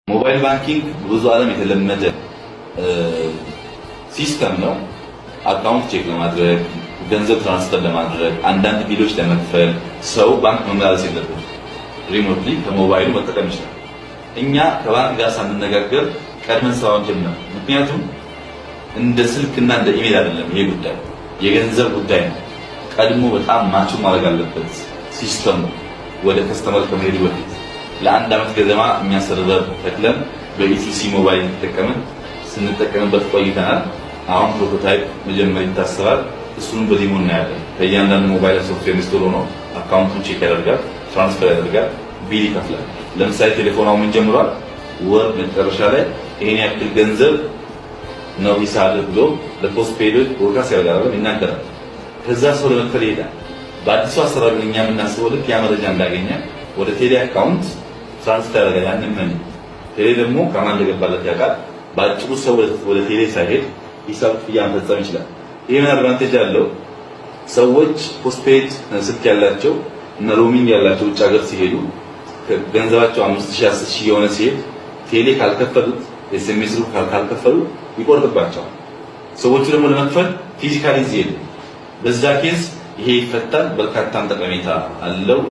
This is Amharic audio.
ሞባይል ባንኪንግ ብዙ ዓለም የተለመደ ሲስተም ነው። አካውንት ቼክ ለማድረግ ገንዘብ ትራንስፈር ለማድረግ አንዳንድ ቢሎች ለመክፈል ሰው ባንክ መመላለስ የለበትም። ሪሞትሊ ከሞባይሉ መጠቀም ይችላል። እኛ ከባንክ ጋር ሳንነጋገር ቀድመን ስራውን ጀምረን፣ ምክንያቱም እንደ ስልክና እንደ ኢሜል አይደለም ይሄ ጉዳይ የገንዘብ ጉዳይ ነው። ቀድሞ በጣም ማቹ ማድረግ አለበት ሲስተሙ ወደ ከስተመር ከመሄዱ በፊት። ለአንድ አመት ገደማ እኛ ሰርቨር ተክለን በኢቲሲ ሞባይል ተጠቀመን ስንጠቀምበት ቆይተናል። አሁን ፕሮቶታይፕ መጀመር ይታሰባል። እሱንም በዲሞ እናያለን። ከእያንዳንዱ ሞባይል ሶፍትዌር ኢንስቶል ሆኖ አካውንቱን ቼክ ያደርጋል፣ ትራንስፈር ያደርጋል፣ ቢል ይከፍላል። ለምሳሌ ቴሌፎን አሁን ጀምሯል። ወር መጨረሻ ላይ ይሄን ያክል ገንዘብ ነው ሂሳብ ብሎ ለፖስት ፔዶች ፎርካስት ያደርጋል ይናገራል። ከዛ ሰው ለመክፈል ይሄዳል። በአዲሱ አሰራር እኛ የምናስበው ልክ ያ መረጃ እንዳገኘ ወደ ቴሌ አካውንት ትራንስፈር ያደርጋል። ያንን መኒ ቴሌ ደግሞ ከማን እንደገባለት ያውቃል። በአጭሩ ሰው ወደ ቴሌ ሳይሄድ ሂሳብ ክፍያ መፈጸም ይችላል። ይሄ ምን አድቫንቴጅ አለው? ሰዎች ፖስትፔድ ስልክ ያላቸው እና ሮሚንግ ያላቸው ውጭ ሀገር ሲሄዱ ገንዘባቸው 5000 10000 የሆነ ሲሄድ ቴሌ ካልከፈሉት ኤስኤምኤስ ካልከፈሉ ይቆርጥባቸዋል። ሰዎቹ ደግሞ ለመክፈል ፊዚካሊ ይሄዱ። በዛ ኬዝ ይሄ ይፈታል። በርካታ ጠቀሜታ አለው።